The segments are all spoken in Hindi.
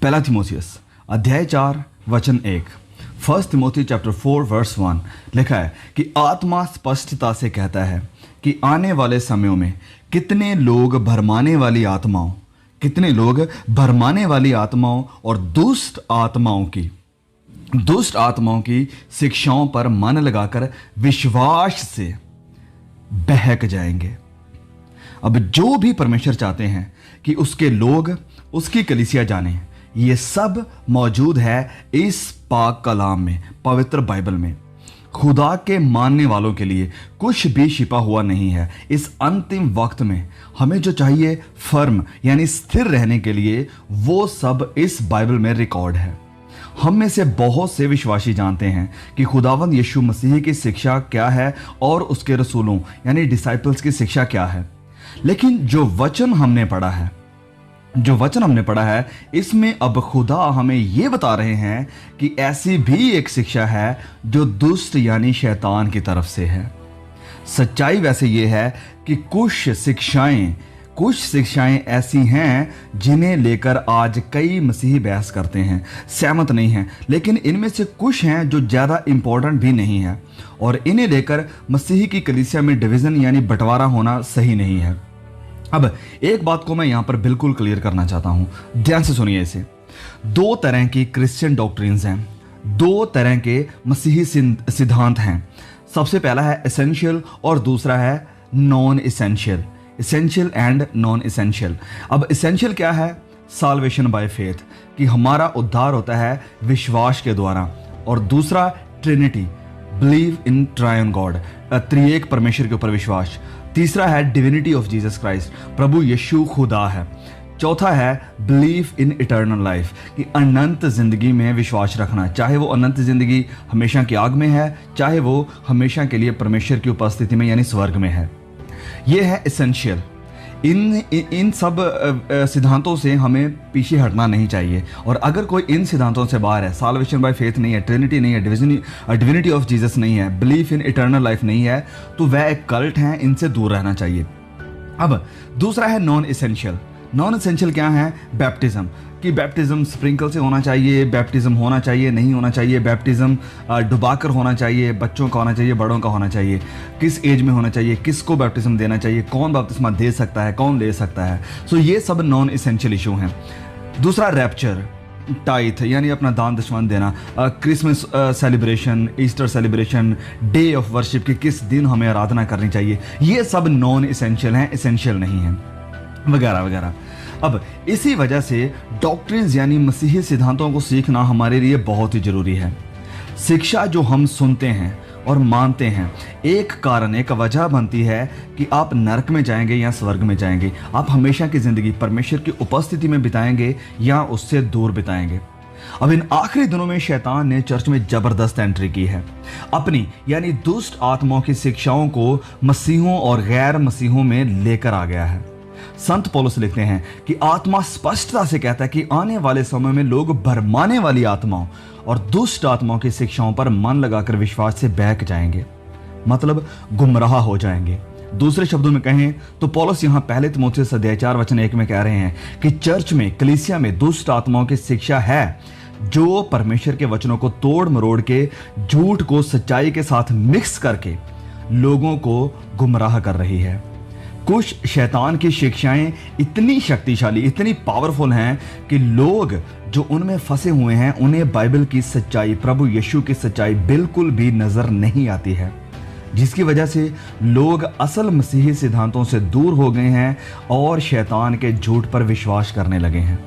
पहला तिमोथियस अध्याय 4 वचन 1। फर्स्ट तिमोथी चैप्टर 4 वर्स 1 लिखा है कि आत्मा स्पष्टता से कहता है कि आने वाले समयों में कितने लोग भरमाने वाली आत्माओं और दुष्ट आत्माओं की शिक्षाओं पर मन लगाकर विश्वास से बहक जाएंगे। अब जो भी परमेश्वर चाहते हैं कि उसके लोग उसकी कलीसिया जाने, ये सब मौजूद है इस पाक कलाम में, पवित्र बाइबल में। खुदा के मानने वालों के लिए कुछ भी छिपा हुआ नहीं है। इस अंतिम वक्त में हमें जो चाहिए फर्म यानी स्थिर रहने के लिए, वो सब इस बाइबल में रिकॉर्ड है। हम में से बहुत से विश्वासी जानते हैं कि खुदावंद यीशु मसीह की शिक्षा क्या है और उसके रसूलों यानी डिसाइपल्स की शिक्षा क्या है। लेकिन जो वचन हमने पढ़ा है इसमें अब खुदा हमें यह बता रहे हैं कि ऐसी भी एक शिक्षा है जो दुष्ट यानी शैतान की तरफ से है। सच्चाई वैसे ये है कि कुछ शिक्षाएं ऐसी हैं जिन्हें लेकर आज कई मसीही बहस करते हैं, सहमत नहीं हैं। लेकिन इनमें से कुछ हैं जो ज़्यादा इंपॉर्टेंट भी नहीं है और इन्हें लेकर मसीही की कलीसिया में डिवीज़न यानी बंटवारा होना सही नहीं है। अब एक बात को मैं यहाँ पर बिल्कुल क्लियर करना चाहता हूँ, ध्यान से सुनिए इसे। दो तरह की क्रिश्चियन डॉक्ट्रिन्स हैं, दो तरह के मसीही सिद्धांत हैं। सबसे पहला है एसेंशियल और दूसरा है non essential, essential and non essential. अब एसेंशियल क्या है? साल्वेशन बाय फेथ, कि हमारा उद्धार होता है विश्वास के द्वारा। और दूसरा ट्रिनिटी, बिलीव इन ट्रायन गॉड, त्रिएक परमेश्वर के ऊपर विश्वास। तीसरा है डिविनिटी ऑफ जीसस क्राइस्ट, प्रभु यीशु खुदा है। चौथा है बिलीव इन इटर्नल लाइफ, कि अनंत जिंदगी में विश्वास रखना, चाहे वो अनंत जिंदगी हमेशा की आग में है, चाहे वो हमेशा के लिए परमेश्वर की उपस्थिति में यानी स्वर्ग में है। ये है एसेंशियल। इन सब सिद्धांतों से हमें पीछे हटना नहीं चाहिए। और अगर कोई इन सिद्धांतों से बाहर है, साल्वेशन बाय फेथ नहीं है, ट्रिनिटी नहीं है, डिविनिटी ऑफ जीसस नहीं है, बिलीफ इन इटर्नल लाइफ नहीं है, तो वह एक कल्ट है, इनसे दूर रहना चाहिए। अब दूसरा है नॉन एसेंशियल। नॉन एसेंशियल क्या है? बैप्टिज्म, कि बैप्टिज्म स्प्रिंकल से होना चाहिए, बैप्टिज्म होना चाहिए नहीं होना चाहिए, बैप्टिज्म डुबाकर होना चाहिए, बच्चों का होना चाहिए, बड़ों का होना चाहिए, किस एज में होना चाहिए, किसको बैप्टिज्म देना चाहिए, कौन बपतिस्मा दे सकता है, कौन ले सकता है। सो ये सब नॉन एसेंशियल इशू हैं। दूसरा रैप्चर, टाइथ यानी अपना दान दशमन देना, Christmas celebration, Easter celebration, day of worship की किस दिन हमें आराधना करनी चाहिए, ये सब नॉन एसेंशियल हैं, एसेंशियल नहीं हैं, वगैरह वगैरह। अब इसी वजह से डॉक्ट्रिन्स यानी मसीही सिद्धांतों को सीखना हमारे लिए बहुत ही जरूरी है। शिक्षा जो हम सुनते हैं और मानते हैं, एक वजह बनती है कि आप नरक में जाएंगे या स्वर्ग में जाएंगे, आप हमेशा की जिंदगी परमेश्वर की उपस्थिति में बिताएंगे या उससे दूर बिताएंगे। अब इन आखिरी दिनों में शैतान ने चर्च में जबरदस्त एंट्री की है। अपनी यानी दुष्ट आत्माओं की शिक्षाओं को मसीहों और गैर मसीहों में लेकर आ गया है। संत पौलुस लिखते हैं कि आत्मा स्पष्टता से कहता है कि आने वाले समय में लोग भरमाने वाली आत्माओं और दुष्ट आत्माओं की शिक्षाओं पर मन लगाकर विश्वास से बहक जाएंगे, मतलब गुमराह हो जाएंगे। दूसरे शब्दों में कहें तो पौलुस यहां पहले तिमोथियस अध्याय 4 वचन 1 में कह रहे हैं कि चर्च में, कलीसिया में दुष्ट आत्माओं की शिक्षा है जो परमेश्वर के वचनों को तोड़ मरोड़ के, झूठ को सच्चाई के साथ मिक्स करके लोगों को गुमराह कर रही है। कुछ शैतान की शिक्षाएं इतनी शक्तिशाली, इतनी पावरफुल हैं कि लोग जो उनमें फंसे हुए हैं उन्हें बाइबल की सच्चाई, प्रभु यीशु की सच्चाई बिल्कुल भी नजर नहीं आती है, जिसकी वजह से लोग असल मसीही सिद्धांतों से दूर हो गए हैं और शैतान के झूठ पर विश्वास करने लगे हैं।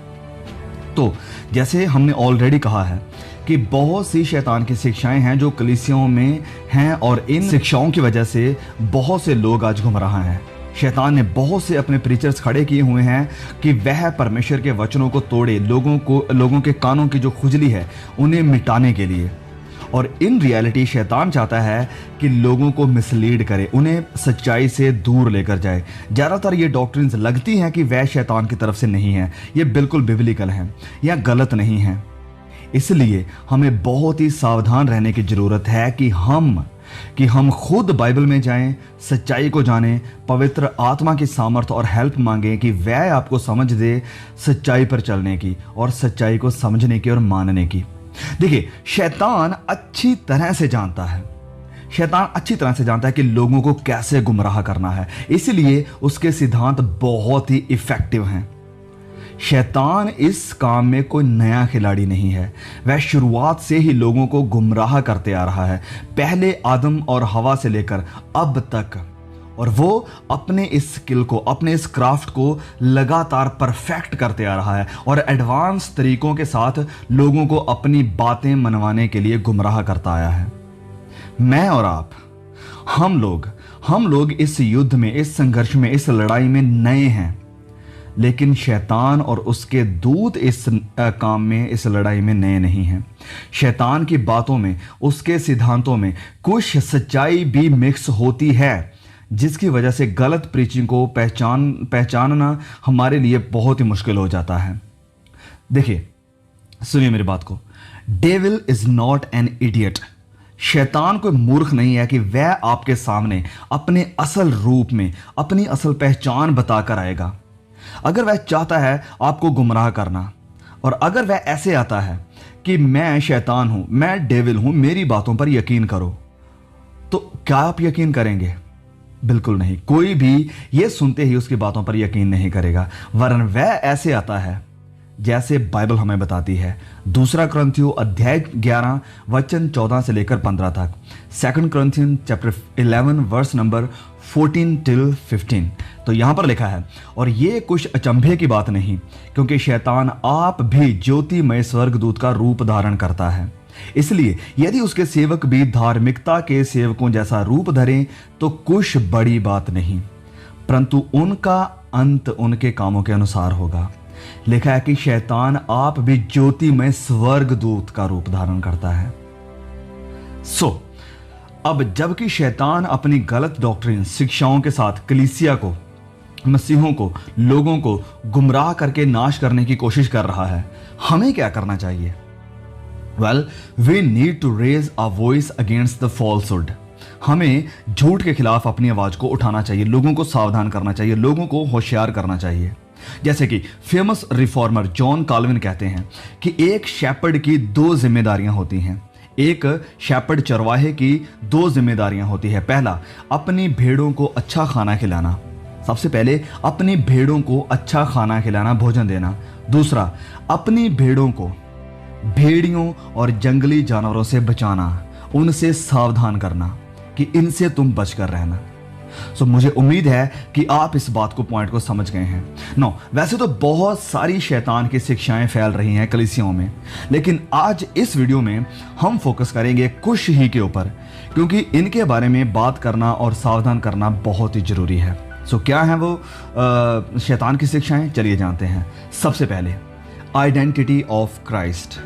तो जैसे हमने ऑलरेडी कहा है कि बहुत सी शैतान की शिक्षाएं हैं जो कलीसियाओं में हैं और इन शिक्षाओं की वजह से बहुत से लोग आज गुमराह हैं। शैतान ने बहुत से अपने प्रीचर्स खड़े किए हुए हैं कि वह परमेश्वर के वचनों को तोड़े, लोगों के कानों की जो खुजली है उन्हें मिटाने के लिए। और इन रियलिटी शैतान चाहता है कि लोगों को मिसलीड करे, उन्हें सच्चाई से दूर लेकर जाए। ज़्यादातर ये डॉक्ट्रिन्स लगती हैं कि वह शैतान की तरफ से नहीं है, ये बिल्कुल बिब्लिकल हैं या गलत नहीं हैं। इसलिए हमें बहुत ही सावधान रहने की ज़रूरत है कि हम कि हम खुद बाइबल में जाएं, सच्चाई को जानें, पवित्र आत्मा की सामर्थ और हेल्प मांगें कि वह आपको समझ दे सच्चाई पर चलने की और सच्चाई को समझने की और मानने की। देखिए, शैतान अच्छी तरह से जानता है कि लोगों को कैसे गुमराह करना है, इसलिए उसके सिद्धांत बहुत ही इफेक्टिव हैं। शैतान इस काम में कोई नया खिलाड़ी नहीं है, वह शुरुआत से ही लोगों को गुमराह करते आ रहा है, पहले आदम और हवा से लेकर अब तक। और वो अपने इस स्किल को, अपने इस क्राफ्ट को लगातार परफेक्ट करते आ रहा है और एडवांस तरीकों के साथ लोगों को अपनी बातें मनवाने के लिए गुमराह करता आया है। मैं और आप, हम लोग इस युद्ध में, इस संघर्ष में, इस लड़ाई में नए हैं, लेकिन शैतान और उसके दूत इस काम में, इस लड़ाई में नए नहीं हैं। शैतान की बातों में, उसके सिद्धांतों में कुछ सच्चाई भी मिक्स होती है, जिसकी वजह से गलत प्रीचिंग को पहचानना हमारे लिए बहुत ही मुश्किल हो जाता है। देखिए, सुनिए मेरी बात को। Devil is not an idiot. शैतान कोई मूर्ख नहीं है कि वह आपके सामने अपने असल रूप में, अपनी असल पहचान बताकर आएगा। अगर वह चाहता है आपको गुमराह करना, और अगर वह ऐसे आता है कि मैं शैतान हूं, मैं डेविल हूं, मेरी बातों पर यकीन करो, तो क्या आप यकीन करेंगे? बिल्कुल नहीं। कोई भी ये सुनते ही उसकी बातों पर यकीन नहीं करेगा, वरन वह ऐसे आता है जैसे बाइबल हमें बताती है। 2 कुरिन्थियों अध्याय 11 वचन 14 से लेकर 15 तक, 2 Corinthian chapter 11 verse number 14 till 15। तो यहां पर लिखा है, और ये कुछ अचंभे की बात नहीं, क्योंकि शैतान आप भी ज्योतिमय स्वर्गदूत का रूप धारण करता है। इसलिए यदि उसके सेवक भी धार्मिकता के सेवकों जैसा रूप धरें तो कुछ बड़ी बात नहीं, परंतु उनका अंत उनके कामों के अनुसार होगा। लिखा है कि शैतान आप भी ज्योतिमय स्वर्गदूत का रूप धारण करता है। अब जबकि शैतान अपनी गलत डॉक्ट्रिन, शिक्षाओं के साथ कलीसिया को, मसीहों को, लोगों को गुमराह करके नाश करने की कोशिश कर रहा है, हमें क्या करना चाहिए? We need to raise our voice against the falsehood। हमें झूठ के खिलाफ अपनी आवाज को उठाना चाहिए, लोगों को सावधान करना चाहिए, लोगों को होशियार करना चाहिए। जैसे कि फेमस रिफॉर्मर जॉन काल्विन कहते हैं कि एक शेपर्ड की 2 जिम्मेदारियां होती हैं। एक शेपर्ड चरवाहे की 2 जिम्मेदारियां होती है। पहला, अपनी भेड़ों को अच्छा खाना खिलाना। सबसे पहले अपनी भेड़ों को अच्छा खाना खिलाना, भोजन देना। दूसरा, अपनी भेड़ों को भेड़ियों और जंगली जानवरों से बचाना, उनसे सावधान करना कि इनसे तुम बचकर रहना। मुझे उम्मीद है कि आप इस बात को, पॉइंट को समझ गए हैं। वैसे तो बहुत सारी शैतान की शिक्षाएं फैल रही हैं कलीसियाओं में, लेकिन आज इस वीडियो में हम फोकस करेंगे कुछ ही के ऊपर, क्योंकि इनके बारे में बात करना और सावधान करना बहुत ही जरूरी है। क्या है वो शैतान की शिक्षाएं? चलिए जानते हैं। सबसे पहले, आइडेंटिटी ऑफ क्राइस्ट,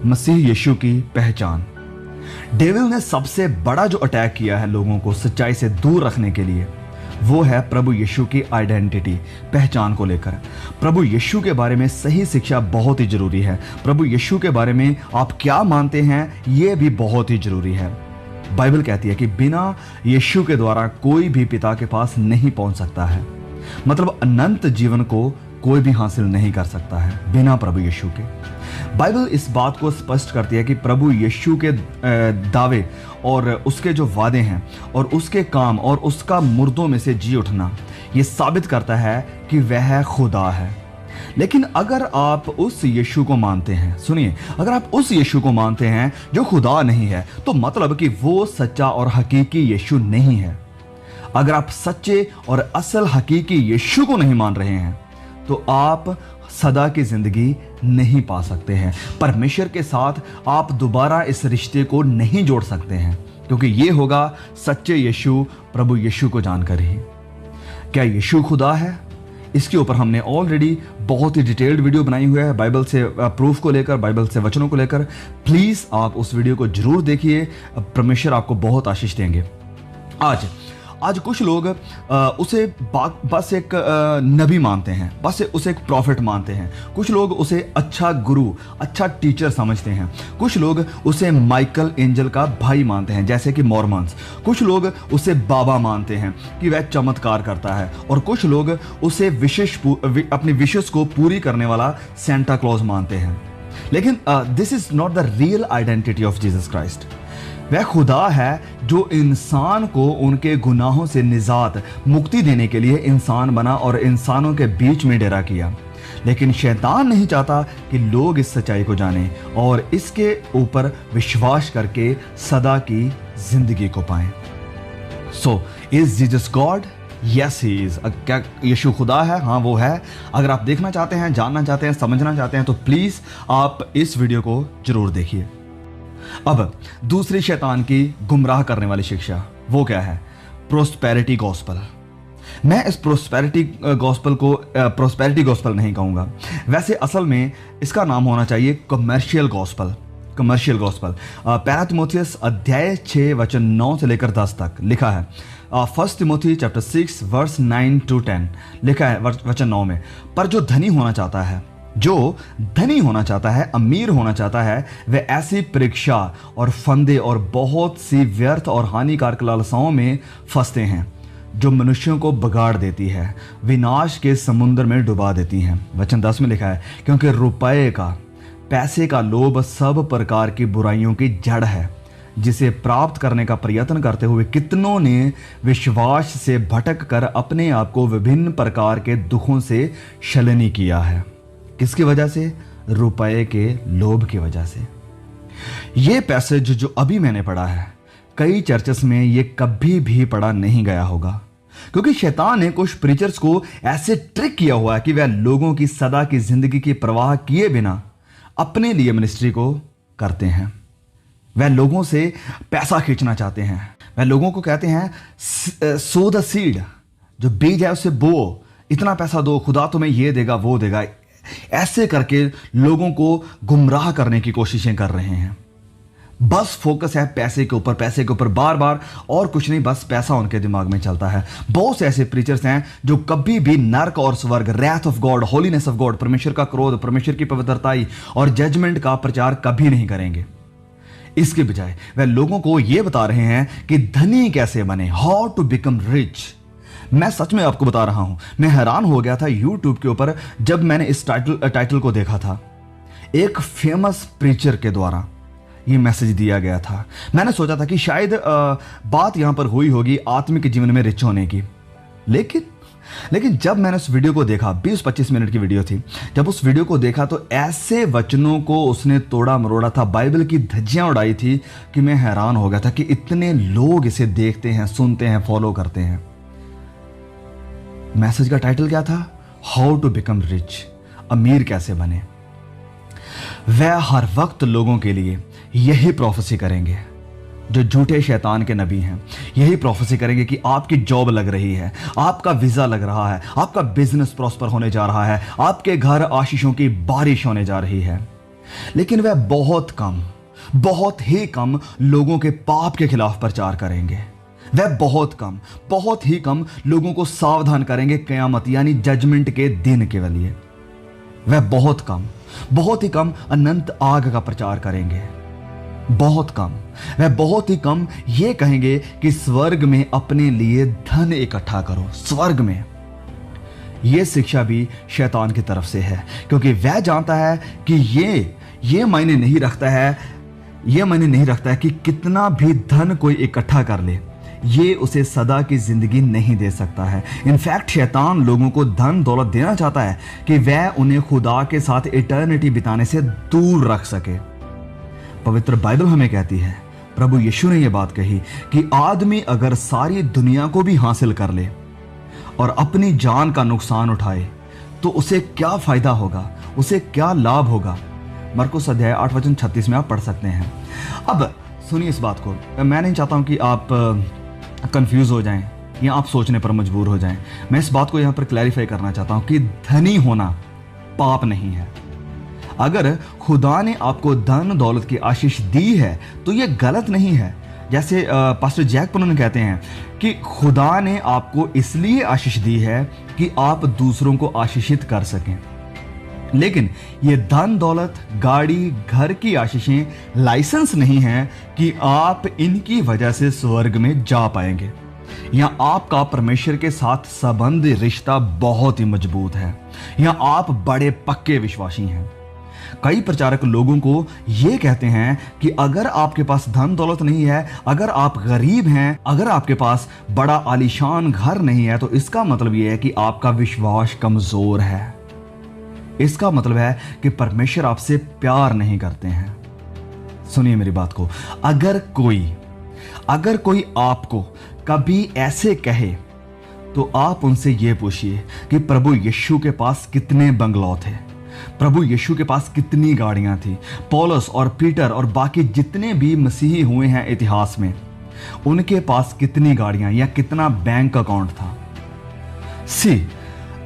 मसीह यीशु की पहचान। डेविल ने सबसे बड़ा जो अटैक किया है लोगों को सच्चाई से दूर रखने के लिए, वो है प्रभु यीशु की आइडेंटिटी, पहचान को लेकर। प्रभु यीशु के बारे में सही शिक्षा बहुत ही जरूरी है। प्रभु यीशु के बारे में आप क्या मानते हैं, ये भी बहुत ही जरूरी है। बाइबल कहती है कि बिना यीशु के द्वारा कोई भी पिता के पास नहीं पहुंच सकता है। मतलब अनंत जीवन को कोई भी हासिल नहीं कर सकता है बिना प्रभु यीशु के। बाइबल इस बात को स्पष्ट करती है कि प्रभु यीशु के दावे और उसके जो वादे हैं और उसके काम और उसका मुर्दों में से जी उठना, ये साबित करता है कि वह खुदा है। लेकिन अगर आप उस यीशु को मानते हैं, सुनिए, अगर आप उस यीशु को मानते हैं जो खुदा नहीं है, तो मतलब कि वो सच्चा और हकीकी यीशु नहीं है। अगर आप सच्चे और असल हकीकी यीशु को नहीं मान रहे हैं, तो आप सदा की जिंदगी नहीं पा सकते हैं। परमेश्वर के साथ आप दोबारा इस रिश्ते को नहीं जोड़ सकते हैं, क्योंकि ये होगा सच्चे यीशु, प्रभु यीशु को जानकर ही। क्या यीशु खुदा है? इसके ऊपर हमने ऑलरेडी बहुत ही डिटेल्ड वीडियो बनाई हुई है, बाइबल से प्रूफ को लेकर, बाइबल से वचनों को लेकर। प्लीज आप उस वीडियो को जरूर देखिए, परमेश्वर आपको बहुत आशीष देंगे। आज कुछ लोग उसे बस एक नबी मानते हैं, बस उसे एक प्रॉफिट मानते हैं। कुछ लोग उसे अच्छा गुरु, अच्छा टीचर समझते हैं। कुछ लोग उसे माइकल एंजल का भाई मानते हैं, जैसे कि मॉर्मन्स। कुछ लोग उसे बाबा मानते हैं कि वह चमत्कार करता है, और कुछ लोग उसे अपनी विशेष को पूरी करने वाला सेंटा क्लॉज मानते हैं। लेकिन this is not the real identity of Jesus Christ. वह खुदा है जो इंसान को उनके गुनाहों से निजात, मुक्ति देने के लिए इंसान बना और इंसानों के बीच में डेरा किया। लेकिन शैतान नहीं चाहता कि लोग इस सच्चाई को जानें और इसके ऊपर विश्वास करके सदा की जिंदगी को पाएं। So is Jesus God? Yes he is. क्या यीशु खुदा है? हाँ, वो है। अगर आप देखना चाहते हैं, जानना चाहते हैं, समझना चाहते हैं, तो प्लीज आप इस वीडियो को जरूर देखिए। अब दूसरी शैतान की गुमराह करने वाली शिक्षा, वो क्या है? Prosperity gospel. मैं इस प्रोस्पेरिटी गॉस्पल नहीं कहूंगा, वैसे असल में इसका नाम होना चाहिए कमर्शियल गॉस्पल। Commercial gospel. पहला तिमोथियस अध्याय 6 वचन 9 से लेकर 10 तक लिखा है। First Timothy chapter 6 verse 9 to 10 लिखा है वचन 9 में, पर जो धनी होना चाहता है, अमीर होना चाहता है, वह ऐसी परीक्षा और फंदे और बहुत सी व्यर्थ और हानिकारक लालसाओं में फंसते हैं जो मनुष्यों को बिगाड़ देती है, विनाश के समुद्र में डुबा देती हैं। वचन 10 में लिखा है, क्योंकि पैसे का लोभ सब प्रकार की बुराइयों की जड़ है, जिसे प्राप्त करने का प्रयत्न करते हुए कितनों ने विश्वास से भटक कर अपने आप को विभिन्न प्रकार के दुखों से शलनी किया है। किसकी वजह से? रुपए के लोभ की वजह से। ये पैसेज जो अभी मैंने पढ़ा है, कई चर्चेस में ये कभी भी पढ़ा नहीं गया होगा, क्योंकि शैतान ने कुछ प्रीचर्स को ऐसे ट्रिक किया हुआ है कि वह लोगों की सदा की जिंदगी की परवाह किए बिना अपने लिए मिनिस्ट्री को करते हैं। वह लोगों से पैसा खींचना चाहते हैं। वह लोगों को कहते हैं सो द सीड, जो बीज है उसे बो, इतना पैसा दो, खुदा तुम्हें ये देगा वो देगा। ऐसे करके लोगों को गुमराह करने की कोशिशें कर रहे हैं। बस फोकस है पैसे के ऊपर बार बार, और कुछ नहीं, बस पैसा उनके दिमाग में चलता है। बहुत से ऐसे प्रीचर्स हैं जो कभी भी नर्क और स्वर्ग, wrath of God, holiness of God, परमेश्वर का क्रोध, परमेश्वर की पवित्रताई और जजमेंट का प्रचार कभी नहीं करेंगे। इसके बजाय वह लोगों को यह बता रहे हैं कि धनी कैसे बने, हाउ टू बिकम रिच। मैं सच में आपको बता रहा हूं, मैं हैरान हो गया था यूट्यूब के ऊपर जब मैंने इस टाइटल को देखा था। एक फेमस प्रीचर के द्वारा ये मैसेज दिया गया था। मैंने सोचा था कि शायद बात यहां पर हुई होगी आत्मिक जीवन में रिच होने की, लेकिन जब मैंने उस वीडियो को देखा, 20-25 मिनट की वीडियो थी, जब उस वीडियो को देखा तो ऐसे वचनों को उसने तोड़ा मरोड़ा था, बाइबल की धज्जियां उड़ाई थी कि मैं हैरान हो गया था कि इतने लोग इसे देखते हैं, सुनते हैं, फॉलो करते हैं। मैसेज का टाइटल क्या था? हाउ टू बिकम रिच, अमीर कैसे बने। वह हर वक्त लोगों के लिए यही प्रोफेसी करेंगे, जो झूठे शैतान के नबी हैं। यही प्रोफेसी करेंगे कि आपकी जॉब लग रही है, आपका वीजा लग रहा है, आपका बिजनेस प्रॉस्पर होने जा रहा है, आपके घर आशीषों की बारिश होने जा रही है। लेकिन वह बहुत ही कम लोगों के पाप के खिलाफ प्रचार करेंगे। वह बहुत ही कम लोगों को सावधान करेंगे कयामत यानी जजमेंट के दिन के लिए। वह बहुत ही कम अनंत आग का प्रचार करेंगे। वह बहुत ही कम ये कहेंगे कि स्वर्ग में अपने लिए धन इकट्ठा करो। स्वर्ग में यह शिक्षा भी शैतान की तरफ से है, क्योंकि वह जानता है कि ये मायने नहीं रखता है कि कितना भी धन कोई इकट्ठा कर ले, ये उसे सदा की जिंदगी नहीं दे सकता है। इनफैक्ट शैतान लोगों को धन दौलत देना चाहता है कि वह उन्हें खुदा के साथ इटर्निटी बिताने से दूर रख सके। पवित्र बाइबल हमें कहती है, प्रभु यीशु ने यह बात कही कि आदमी अगर सारी दुनिया को भी हासिल कर ले और अपनी जान का नुकसान उठाए तो उसे क्या फायदा होगा, उसे क्या लाभ होगा। मरकुस अध्याय 8 वचन 36 में आप पढ़ सकते हैं। अब सुनिए इस बात को, मैं नहीं चाहता हूं कि आप कंफ्यूज हो जाएं या आप सोचने पर मजबूर हो जाएं। मैं इस बात को यहां पर क्लैरिफाई करना चाहता हूं कि धनी होना पाप नहीं है। अगर खुदा ने आपको धन दौलत की आशीष दी है तो यह गलत नहीं है, जैसे पास्टर जैक पुनन कहते हैं कि खुदा ने आपको इसलिए आशीष दी है कि आप दूसरों को आशीषित कर सकें, लेकिन ये धन दौलत, गाड़ी, घर की आशीषें लाइसेंस नहीं है कि आप इनकी वजह से स्वर्ग में जा पाएंगे। यहाँ आपका परमेश्वर के साथ संबंध, रिश्ता बहुत ही मजबूत है। यहाँ आप बड़े पक्के विश्वासी हैं। कई प्रचारक लोगों को यह कहते हैं कि अगर आपके पास धन दौलत नहीं है, अगर आप गरीब हैं, अगर आपके पास बड़ा आलीशान घर नहीं है, तो इसका मतलब यह है कि आपका विश्वास कमजोर है। इसका मतलब है कि परमेश्वर आपसे प्यार नहीं करते हैं। सुनिए मेरी बात को, अगर कोई आपको कभी ऐसे कहे तो आप उनसे यह पूछिए कि प्रभु यीशु के पास कितने बंगलौ थे, प्रभु यीशु के पास कितनी गाड़ियां थी। पौलुस और पीटर और बाकी जितने भी मसीही हुए हैं इतिहास में, उनके पास कितनी गाड़ियां या कितना बैंक अकाउंट था।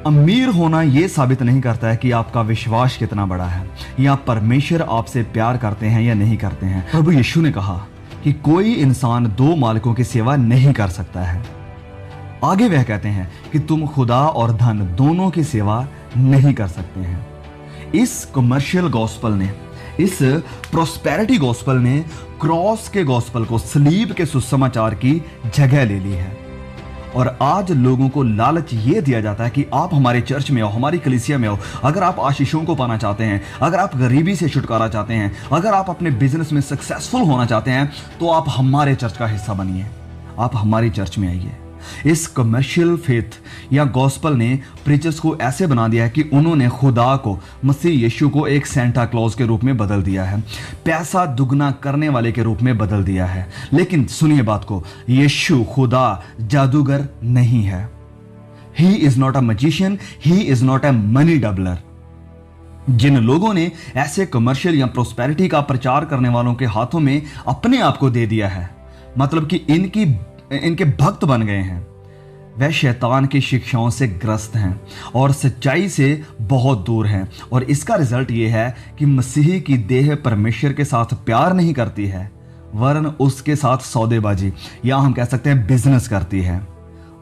अमीर होना यह साबित नहीं करता है कि आपका विश्वास कितना बड़ा है या परमेश्वर आपसे प्यार करते हैं या नहीं करते हैं। प्रभु यीशु ने कहा कि कोई इंसान दो मालिकों की सेवा नहीं कर सकता है। आगे वह कहते हैं कि तुम खुदा और धन दोनों की सेवा नहीं कर सकते हैं। इस कमर्शियल गॉस्पल ने, इस प्रोस्पेरिटी गॉस्पल ने क्रॉस के गॉस्पल को, सलीब के सुसमाचार की जगह ले ली है। और आज लोगों को लालच ये दिया जाता है कि आप हमारे चर्च में आओ, हमारी कलीसिया में आओ। अगर आप आशीषों को पाना चाहते हैं, अगर आप गरीबी से छुटकारा चाहते हैं, अगर आप अपने बिजनेस में सक्सेसफुल होना चाहते हैं, तो आप हमारे चर्च का हिस्सा बनिए, आप हमारी चर्च में आइए। इस कमर्शियल फेथ या गॉस्पल ने प्रीचर्स को ऐसे बना दिया है कि उन्होंने खुदा को, मसीह यीशु को एक सेंटा क्लॉज के रूप में बदल दिया है, पैसा दुगना करने वाले के रूप में बदल दिया है। लेकिन सुनिए बात को, यीशु खुदा जादूगर नहीं है। He is not a magician, he is not a money doubler. जिन लोगों ने ऐसे कमर्शियल या प्रोस्पेरिटी का प्रचार करने वालों के हाथों में अपने आप को दे दिया है, मतलब कि इनके भक्त बन गए हैं, वह शैतान की शिक्षाओं से ग्रस्त हैं और सच्चाई से बहुत दूर हैं। और इसका रिजल्ट यह है कि मसीही की देह परमेश्वर के साथ प्यार नहीं करती है, वरन उसके साथ सौदेबाजी या हम कह सकते हैं बिजनेस करती है।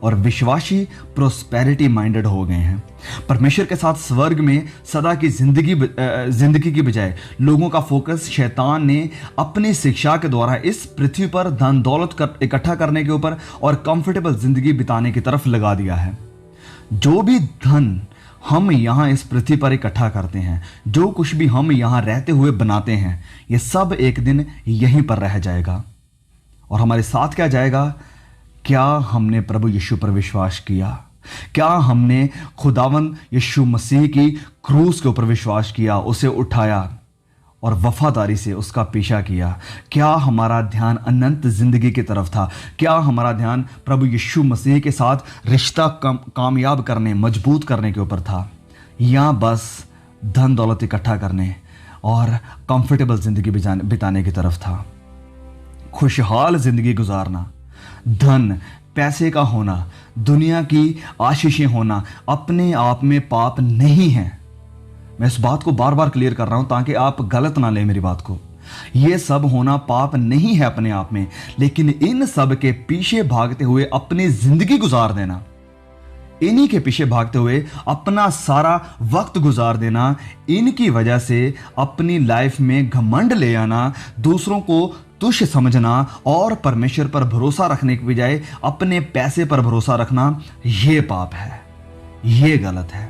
और विश्वासी प्रोस्पेरिटी माइंडेड हो गए हैं। परमेश्वर के साथ स्वर्ग में सदा की जिंदगी की बजाय लोगों का फोकस शैतान ने अपनी शिक्षा के द्वारा इस पृथ्वी पर धन दौलत इकट्ठा करने के ऊपर और कंफर्टेबल जिंदगी बिताने की तरफ लगा दिया है। जो भी धन हम यहाँ इस पृथ्वी पर इकट्ठा करते हैं, जो कुछ भी हम यहाँ रहते हुए बनाते हैं, ये सब एक दिन यहीं पर रह जाएगा। और हमारे साथ क्या जाएगा? क्या हमने प्रभु यीशु पर विश्वास किया? क्या हमने खुदावंद यीशु मसीह की क्रूस के ऊपर विश्वास किया, उसे उठाया और वफादारी से उसका पीछा किया? क्या हमारा ध्यान अनंत जिंदगी की तरफ था? क्या हमारा ध्यान प्रभु यीशु मसीह के साथ रिश्ता कामयाब करने, मजबूत करने के ऊपर था, या बस धन दौलत इकट्ठा करने और कंफर्टेबल जिंदगी बिताने की तरफ था? खुशहाल जिंदगी गुजारना, धन पैसे का होना, दुनिया की आशीषें होना अपने आप में पाप नहीं है। मैं इस बात को बार बार क्लियर कर रहा हूं ताकि आप गलत ना लें मेरी बात को। यह सब होना पाप नहीं है अपने आप में, लेकिन इन सब के पीछे भागते हुए अपनी जिंदगी गुजार देना, इन्हीं के पीछे भागते हुए अपना सारा वक्त गुजार देना, इनकी वजह से अपनी लाइफ में घमंड ले आना, दूसरों को तुच्छ समझना और परमेश्वर पर भरोसा रखने के बजाय अपने पैसे पर भरोसा रखना, यह पाप है, यह गलत है।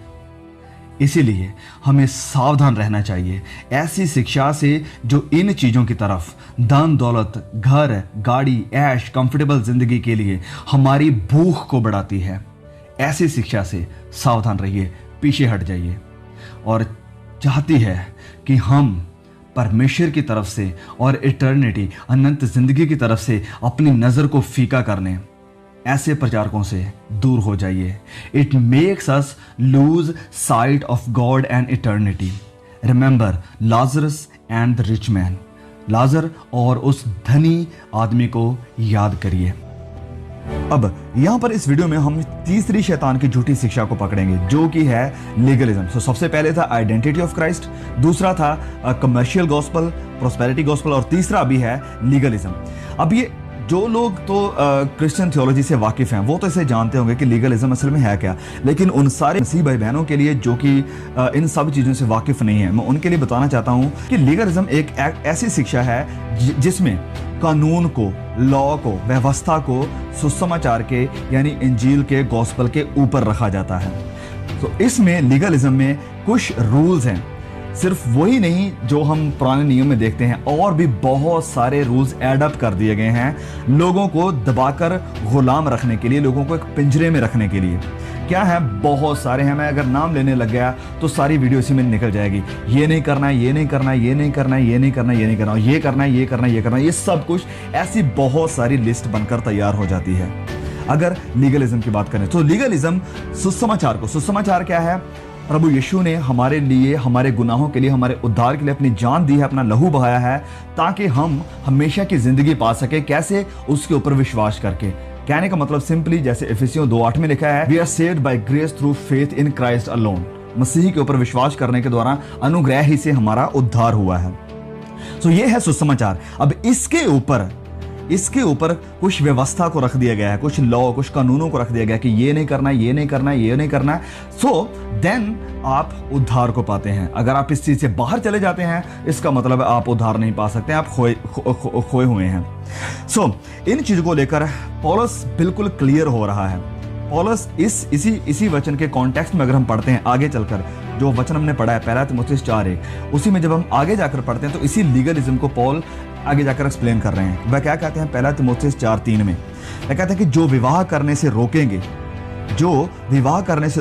इसीलिए हमें सावधान रहना चाहिए ऐसी शिक्षा से जो इन चीजों की तरफ, धन दौलत, घर, गाड़ी, ऐश, कंफर्टेबल जिंदगी के लिए हमारी भूख को बढ़ाती है। ऐसी शिक्षा से सावधान रहिए, पीछे हट जाइए। और चाहती है कि हम परमेश्वर की तरफ से और इटर्निटी, अनंत जिंदगी की तरफ से अपनी नजर को फीका करने, ऐसे प्रचारकों से दूर हो जाइए। It makes us lose sight of God and eternity. Remember Lazarus and the rich man. लाजर और उस धनी आदमी को याद करिए। अब यहां पर इस वीडियो में हम तीसरी शैतान की झूठी शिक्षा को पकड़ेंगे, जो कि है लीगलिज्म। सबसे पहले था आइडेंटिटी ऑफ क्राइस्ट, दूसरा था कमर्शियल गॉस्पल, प्रोस्पेरिटी गॉस्पल, और तीसरा भी है लीगलिज्म। अब ये जो लोग तो क्रिश्चियन थियोलॉजी से वाकिफ़ हैं वो तो इसे जानते होंगे कि लीगलिज्म असल में है क्या, लेकिन उन सारे मसीह भाई बहनों के लिए जो कि इन सब चीज़ों से वाकिफ़ नहीं है, मैं उनके लिए बताना चाहता हूँ कि लीगलिज्म एक ऐसी शिक्षा है जिसमें कानून को, लॉ को, व्यवस्था को सुसमाचार के यानी इंजील के, गॉस्पल के ऊपर रखा जाता है। तो इसमें लीगलिज्म में कुछ रूल्स हैं, सिर्फ वही नहीं जो हम पुराने नियम में देखते हैं, और भी बहुत सारे रूल्स ऐड अप कर दिए गए हैं लोगों को दबाकर गुलाम रखने के लिए, लोगों को एक पिंजरे में रखने के लिए। क्या है, बहुत सारे हैं, मैं अगर नाम लेने लग गया तो सारी वीडियो इसी में निकल जाएगी। ये नहीं करना है, ये नहीं करना है, ये नहीं करना है, ये नहीं करना है, ये नहीं करना है, ये करना है, ये करना है, ये करना है, ये सब कुछ ऐसी बहुत सारी लिस्ट बनकर तैयार हो जाती है। अगर लीगलिज्म की बात करें तो लीगलिज्म सुसमाचार क्या है? प्रभु यीशु ने हमारे लिए, हमारे गुनाहों के लिए, हमारे उद्धार के लिए अपनी जान दी है, अपना लहू बहाया है ताकि हम हमेशा की जिंदगी पा सके। कैसे? उसके ऊपर विश्वास करके। कहने का मतलब सिंपली जैसे इफिसियों 2:8 में लिखा है, we are saved by grace through faith in Christ alone. मसीह के ऊपर विश्वास करने के द्वारा अनुग्रह ही से हमारा उद्धार हुआ है। तो ये है सुसमाचार। अब इसके ऊपर कुछ व्यवस्था को रख दिया गया है, कुछ लॉ, कुछ कानूनों को रख दिया गया है कि ये नहीं करना, ये नहीं करना, ये नहीं करना। सो देन आप उद्धार को पाते हैं। अगर आप इस चीज से बाहर चले जाते हैं, इसका मतलब आप उद्धार नहीं पा सकते, आप खोए हुए हैं। सो इन चीजों को लेकर पौलुस बिल्कुल क्लियर हो रहा है। पौलुस इसी वचन के कॉन्टेक्स्ट में अगर हम पढ़ते हैं आगे चलकर, जो वचन हमने पढ़ा है पहला तीमुथियुस 4:1, उसी में जब हम आगे जाकर पढ़ते हैं तो इसी लीगलिज्म को पौल आगे जाकर एक्सप्लेन कर रहे हैं। वह क्या कहते हैं पहला तीमुथियुस 4:3 में? वह कहते हैं कि जो विवाह करने से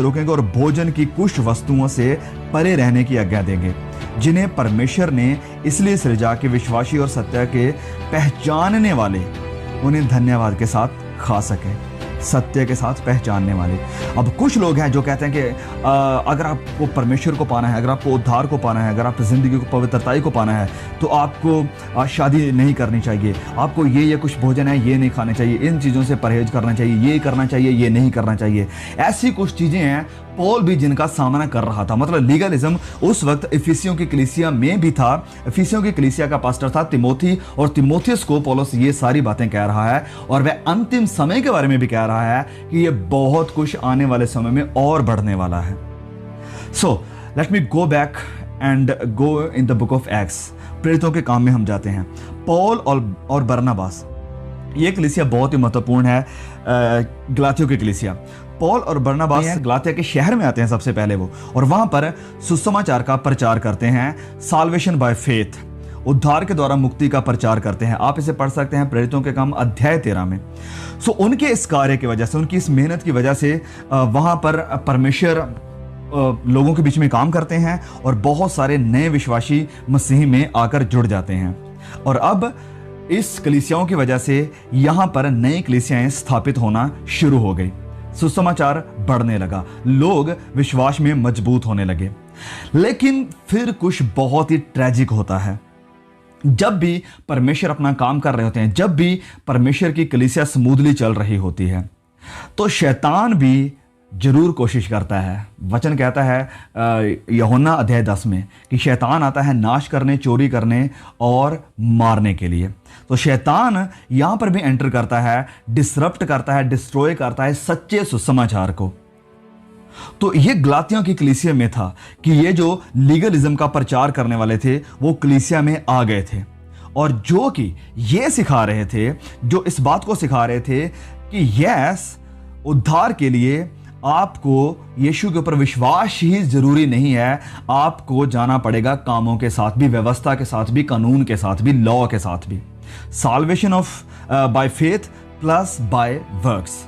रोकेंगे और भोजन की कुछ वस्तुओं से परे रहने की आज्ञा देंगे, जिन्हें परमेश्वर ने इसलिए सृजा कि विश्वासी और सत्य के पहचानने वाले उन्हें धन्यवाद के साथ खा सके। सत्य के साथ पहचानने वाले। अब कुछ लोग हैं जो कहते हैं कि अगर आपको परमेश्वर को पाना है, अगर आपको उद्धार को पाना है, अगर आप जिंदगी को, पवित्रताई को पाना है, तो आपको शादी नहीं करनी चाहिए, आपको ये कुछ भोजन है ये नहीं खाने चाहिए, इन चीज़ों से परहेज करना चाहिए, ये करना चाहिए, ये नहीं करना चाहिए। ऐसी कुछ चीज़ें हैं पौल भी जिनका सामना कर रहा था। मतलब लीगलिज्म उस वक्त इफिसियों की कलीसिया में भी था। इफिसियों की कलीसिया का पास्टर था तिमोथी, और तिमोथियस को पौलुस ये सारी बातें कह रहा है, और वह अंतिम समय के बारे में भी कह रहा है कि ये बहुत कुछ आने वाले समय में और बढ़ने वाला है। So let me go back and go in the book of acts. प्रेरितों के काम में हम जाते हैं। पौल और बरनबास, ये कलीसिया बहुत ही महत्वपूर्ण है, गलातियों की कलीसिया। पौल और बरनबास गलातिया के शहर में आते हैं सबसे पहले वो, और वहां पर सुसमाचार का प्रचार करते हैं। साल्वेशन बाय फेथ, उद्धार के द्वारा मुक्ति का प्रचार करते हैं। आप इसे पढ़ सकते हैं प्रेरितों के काम अध्याय 13 में। सो उनके इस कार्य की वजह से, उनकी इस मेहनत की वजह से वहां पर परमेश्वर लोगों के बीच में काम करते हैं, और बहुत सारे नए विश्वासी मसीह में आकर जुड़ जाते हैं। और अब इस कलीसियाओं की वजह से यहां पर नई कलीसियाएं स्थापित होना शुरू हो गई। सुसमाचार बढ़ने लगा, लोग विश्वास में मजबूत होने लगे। लेकिन फिर कुछ बहुत ही ट्रेजिक होता है। जब भी परमेश्वर अपना काम कर रहे होते हैं, जब भी परमेश्वर की कलीसिया स्मूथली चल रही होती है, तो शैतान भी जरूर कोशिश करता है। वचन कहता है यूहन्ना अध्याय 10 में कि शैतान आता है नाश करने, चोरी करने और मारने के लिए। तो शैतान यहां पर भी एंटर करता है, डिसरप्ट करता है, डिस्ट्रॉय करता है सच्चे सुसमाचार को। तो ये गलातियों की कलीसिया में था कि ये जो लीगलिज्म का प्रचार करने वाले थे वो कलीसिया में आ गए थे, और जो कि ये सिखा रहे थे, जो इस बात को सिखा रहे थे कि यस, उद्धार के लिए आपको यीशु के ऊपर विश्वास ही जरूरी नहीं है, आपको जाना पड़ेगा कामों के साथ भी, व्यवस्था के साथ भी, कानून के साथ भी, लॉ के साथ भी। Salvation of by faith plus by works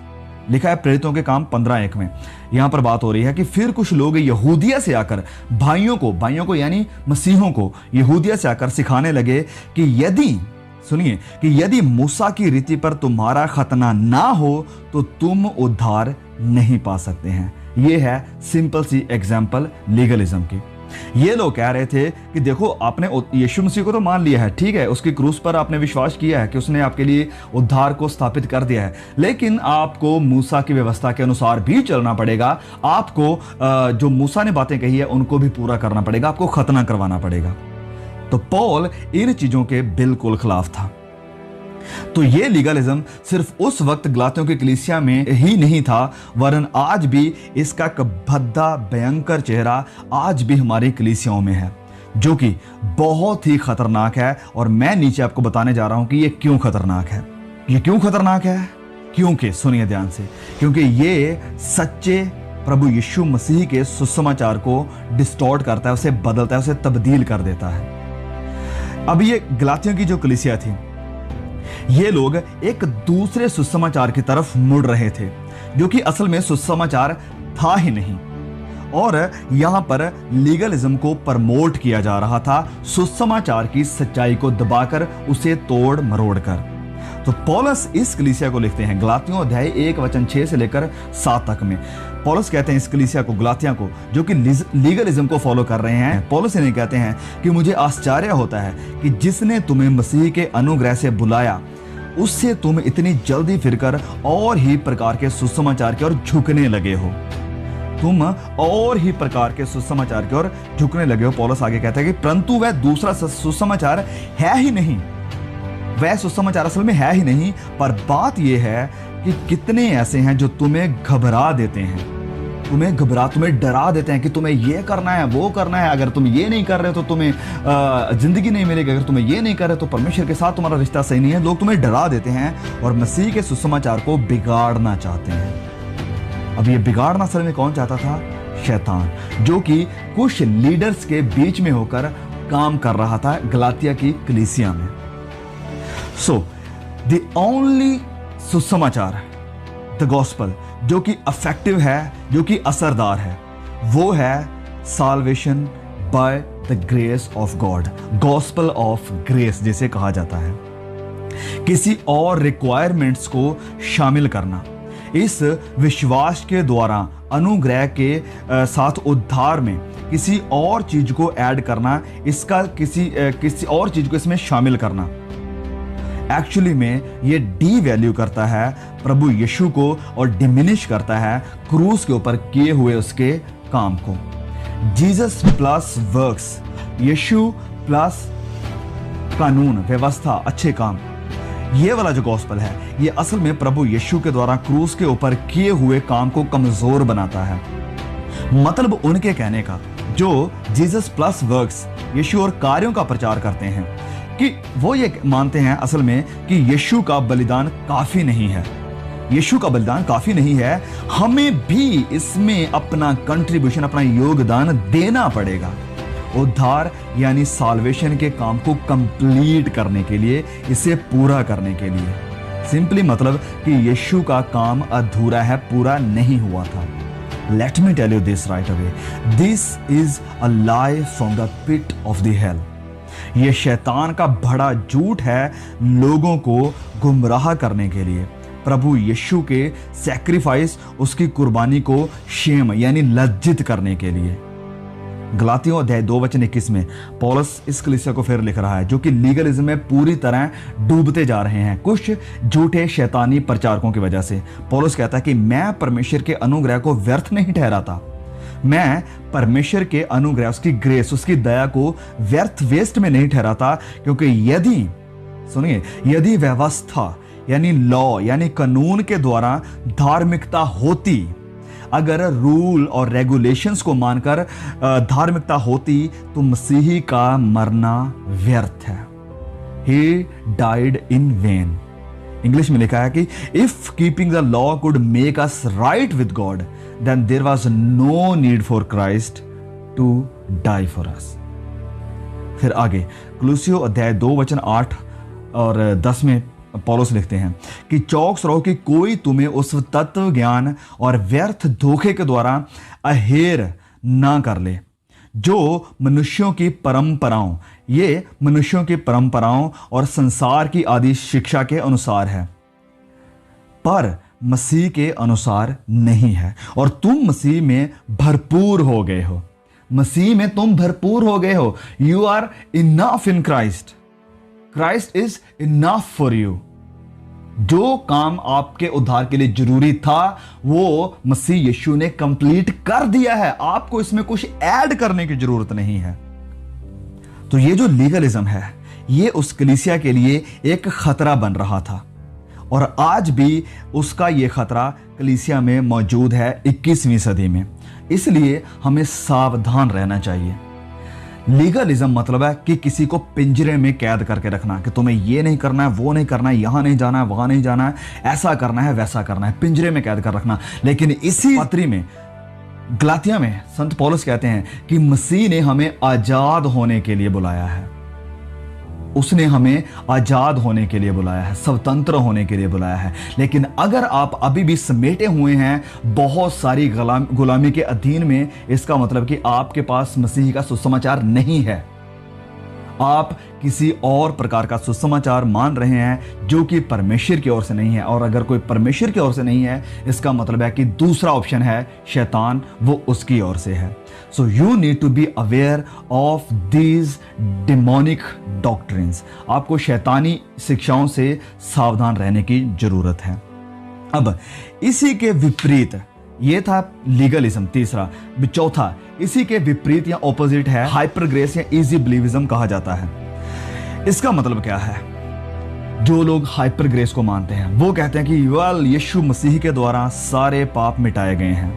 लिखा है प्रेरितों के काम 15:1 में। यहां पर बात हो रही है कि फिर कुछ लोग यहूदिया से आकर भाइयों को यानी मसीहों को यहूदिया से आकर सिखाने लगे कि यदि मूसा की रीति पर तुम्हारा खतना ना हो तो तुम उद्धार नहीं पा सकते हैं। यह है सिंपल सी एग्जाम्पल लीगलिज्म की। ये लोग कह रहे थे कि देखो, आपने यीशु मसीह को तो मान लिया है, ठीक है, उसकी क्रूस पर आपने विश्वास किया है कि उसने आपके लिए उद्धार को स्थापित कर दिया है, लेकिन आपको मूसा की व्यवस्था के अनुसार भी चलना पड़ेगा। आपको जो मूसा ने बातें कही है उनको भी पूरा करना पड़ेगा, आपको खतना करवाना पड़ेगा। तो पौल इन चीजों के बिल्कुल खिलाफ था। तो ये लीगलिज्म सिर्फ उस वक्त गलातियों की कलीसिया में ही नहीं था, वरन आज भी इसका एक भद्दा भयंकर चेहरा आज भी हमारी कलीसियाओं में है, जो कि बहुत ही खतरनाक है। और मैं नीचे आपको बताने जा रहा हूं कि ये क्यों खतरनाक है। ये क्यों खतरनाक है? क्योंकि सुनिए ध्यान से, क्योंकि ये सच्चे प्रभु यीशु मसीह के सुसमाचार को डिस्टॉर्ट करता है, उसे बदलता है, उसे तब्दील कर देता है। अब ये गलातियों की जो कलीसिया थी, ये लोग एक दूसरे सुसमाचार की तरफ मुड़ रहे थे, जो कि असल में सुसमाचार था ही नहीं, और यहां पर लीगलिज्म को प्रमोट किया जा रहा था, सुसमाचार की सच्चाई को दबाकर, उसे तोड़ मरोड़ कर। तो पौलुस इस कलीसिया को लिखते हैं, गलातियों अध्याय 1 वचन 6 से लेकर 7 तक में पौलुस कहते हैं इस कलीसिया को, गलातिया को, जो कि लीगलिज्म को फॉलो कर रहे हैं, पौलुस इन्हें कहते हैं कि मुझे आश्चर्य होता है कि जिसने तुम्हें मसीह के अनुग्रह से बुलाया, उससे तुम इतनी जल्दी फिरकर और ही प्रकार के सुसमाचार की ओर झुकने लगे हो। तुम और ही प्रकार के सुसमाचार की ओर झुकने लगे हो। पौलुस आगे कहता है कि परंतु वह दूसरा सुसमाचार है ही नहीं, वह सुसमाचार असल में है ही नहीं, पर बात यह है कि कितने ऐसे हैं जो तुम्हें घबरा देते हैं, तुम्हें डरा देते हैं कि तुम्हें ये करना है, वो करना है, अगर तुम ये नहीं कर रहे तो तुम्हें जिंदगी नहीं मिलेगी, अगर तुम्हें ये नहीं कर रहे तो परमेश्वर के साथ तुम्हारा रिश्ता सही नहीं है। लोग तुम्हें डरा देते हैं और मसीह के सुसमाचार को बिगाड़ना चाहते हैं। अब ये बिगाड़ना असल में कौन चाहता था? शैतान, जो कि कुछ लीडर्स के बीच में होकर काम कर रहा था गलातिया की कलीसिया में। सो द ओनली सुसमाचार, द गॉस्पल, जो कि इफेक्टिव है, जो कि असरदार है, वो है salvation by the grace of God, gospel of grace जिसे कहा जाता है। किसी और रिक्वायरमेंट्स को शामिल करना, इस विश्वास के द्वारा अनुग्रह के साथ उद्धार में किसी और चीज को ऐड करना, इसका किसी और चीज को इसमें शामिल करना, एक्चुअली में ये डी वैल्यू करता है प्रभु यीशु को और डिमिनिश करता है क्रूस के ऊपर किए हुए उसके काम को। जीसस प्लस वर्क्स, यीशु प्लस कानून, व्यवस्था, अच्छे काम, ये वाला जो गॉस्पल है, ये असल में प्रभु यीशु के द्वारा क्रूस के ऊपर किए हुए काम को कमजोर बनाता है। मतलब उनके कहने का, जो जीसस प्लस वर्क्स, यीशु और कार्यों का प्रचार करते हैं, कि वो ये मानते हैं असल में कि यीशु का बलिदान काफी नहीं है, यीशु का बलिदान काफी नहीं है, हमें भी इसमें अपना कंट्रीब्यूशन, अपना योगदान देना पड़ेगा उद्धार यानी साल्वेशन के काम को कंप्लीट करने के लिए, इसे पूरा करने के लिए। सिंपली मतलब कि यीशु का काम अधूरा है, पूरा नहीं हुआ था। Let me tell you this right away, this is a lie from the pit of the hell. ये शैतान का बड़ा झूठ है लोगों को गुमराह करने के लिए, प्रभु यीशु के सैक्रिफाइस, उसकी कुर्बानी को शेम यानी लज्जित करने के लिए। गलातियों अध्याय 2 वचन 21 में पौलुस इस कलीसिया को फिर लिख रहा है, जो कि लीगलिज्म में पूरी तरह डूबते जा रहे हैं कुछ झूठे शैतानी प्रचारकों की वजह से। पौलुस कहता है कि मैं परमेश्वर के अनुग्रह को व्यर्थ नहीं ठहराता, मैं परमेश्वर के अनुग्रह, उसकी ग्रेस, उसकी दया को व्यर्थ वेस्ट में नहीं ठहराता, क्योंकि यदि व्यवस्था यानी लॉ यानी कानून के द्वारा धार्मिकता होती, अगर रूल और रेगुलेशंस को मानकर धार्मिकता होती, तो मसीही का मरना व्यर्थ है। He died in vain। English में लिखा है कि if keeping the law could make us right with God, then there was no need for Christ to die for us. फिर आगे कुलुस्सियों अध्याय 2 वचन 8 और 10 में पौलुस लिखते हैं कि चौकस रहो कि कोई तुम्हें उस तत्व ज्ञान और व्यर्थ धोखे के द्वारा अहेर ना कर ले, जो मनुष्यों की परंपराओं और संसार की आदि शिक्षा के अनुसार है, पर मसीह के अनुसार नहीं है। और तुम मसीह में भरपूर हो गए हो, मसीह में तुम भरपूर हो गए हो। You are enough in Christ, Christ is enough for you. जो काम आपके उद्धार के लिए जरूरी था, वो मसीह यीशु ने कंप्लीट कर दिया है, आपको इसमें कुछ ऐड करने की जरूरत नहीं है। तो ये जो लीगलिज्म है, ये उस कलीसिया के लिए एक खतरा बन रहा था और आज भी उसका ये खतरा कलीसिया में मौजूद है 21वीं सदी में। इसलिए हमें सावधान रहना चाहिए। लीगलिज्म मतलब है कि किसी को पिंजरे में कैद करके रखना, कि तुम्हें ये नहीं करना है, वो नहीं करना है, यहां नहीं जाना है, वहां नहीं जाना है, ऐसा करना है, वैसा करना है, पिंजरे में कैद कर रखना। लेकिन इसी पत्री में, गलातिया में, संत पौलुस कहते हैं कि मसीह ने हमें आजाद होने के लिए बुलाया है। उसने हमें आजाद होने के लिए बुलाया है, स्वतंत्र होने के लिए बुलाया है। लेकिन अगर आप अभी भी समेटे हुए हैं बहुत सारी गुलामी के अधीन में, इसका मतलब कि आपके पास मसीह का सुसमाचार नहीं है। आप किसी और प्रकार का सुसमाचार मान रहे हैं जो कि परमेश्वर की ओर से नहीं है। और अगर कोई परमेश्वर की ओर से नहीं है, इसका मतलब है कि दूसरा ऑप्शन है शैतान, वो उसकी ओर से है। So you need to be aware of these demonic doctrines. आपको शैतानी शिक्षाओं से सावधान रहने की जरूरत है। अब इसी के विपरीत, ये था लीगलिज्म तीसरा। चौथा, इसी के विपरीत या ऑपोजिट है हाइपर ग्रेस या इजी बिलीविज्म कहा जाता है। इसका मतलब क्या है? जो लोग हाइपर ग्रेस को मानते हैं वो कहते हैं कि यीशु मसीह के द्वारा सारे पाप मिटाए गए हैं,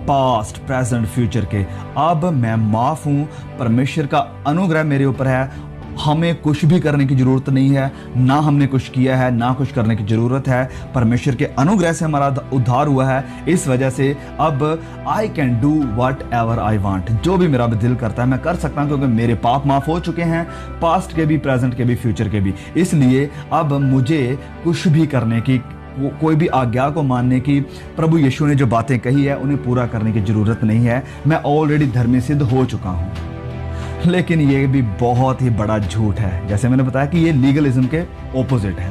पास्ट, प्रेजेंट, फ्यूचर के। अब मैं माफ हूं, परमेश्वर का अनुग्रह मेरे ऊपर है, हमें कुछ भी करने की जरूरत नहीं है, ना हमने कुछ किया है, ना कुछ करने की जरूरत है। परमेश्वर के अनुग्रह से हमारा उद्धार हुआ है। इस वजह से अब I can do what ever I want, जो भी मेरा दिल करता है मैं कर सकता हूं, क्योंकि मेरे पाप माफ हो चुके हैं, पास्ट के भी, प्रेजेंट के भी, फ्यूचर के भी। इसलिए अब मुझे कुछ भी करने की, कोई भी आज्ञा को मानने की, प्रभु यीशु ने जो बातें कही है उन्हें पूरा करने की जरूरत नहीं है। मैं ऑलरेडी धर्मी सिद्ध हो चुका हूं। लेकिन ये भी बहुत ही बड़ा झूठ है। जैसे मैंने बताया कि ये लीगलिज्म के ऑपोजिट है।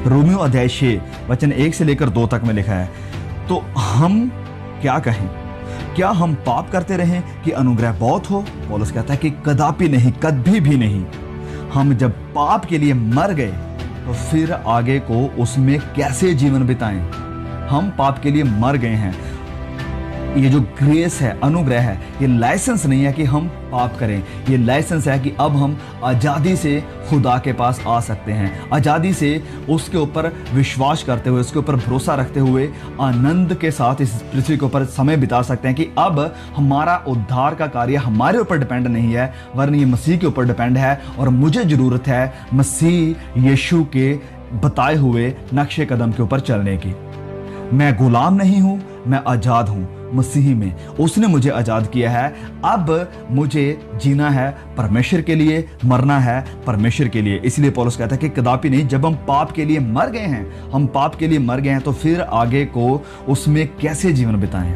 रोमियो अध्याय 6 वचन 1 से लेकर 2 तक में लिखा है, तो हम क्या कहें? क्या हम पाप करते रहें कि अनुग्रह बहुत हो? पौलुस कहता है कि कदापि नहीं, कभी भी नहीं। हम जब पाप के लिए मर गए तो फिर आगे को उसमें कैसे जीवन बिताएं? हम पाप के लिए मर गए हैं। ये जो ग्रेस है, अनुग्रह है, ये लाइसेंस नहीं है कि हम पाप करें। ये लाइसेंस है कि अब हम आज़ादी से खुदा के पास आ सकते हैं, आज़ादी से उसके ऊपर विश्वास करते हुए, उसके ऊपर भरोसा रखते हुए आनंद के साथ इस पृथ्वी के ऊपर समय बिता सकते हैं। कि अब हमारा उद्धार का कार्य हमारे ऊपर डिपेंड नहीं है, वरन ये मसीह के ऊपर डिपेंड है। और मुझे ज़रूरत है मसीह यीशु के बताए हुए नक्शे कदम के ऊपर चलने की। मैं गुलाम नहीं हूँ, मैं आज़ाद हूँ मसीह में। उसने मुझे आज़ाद किया है। अब मुझे जीना है परमेश्वर के लिए, मरना है परमेश्वर के लिए। इसलिए पौलुस कहता है कि कदापि नहीं, जब हम पाप के लिए मर गए हैं, हम पाप के लिए मर गए हैं, तो फिर आगे को उसमें कैसे जीवन बिताएं।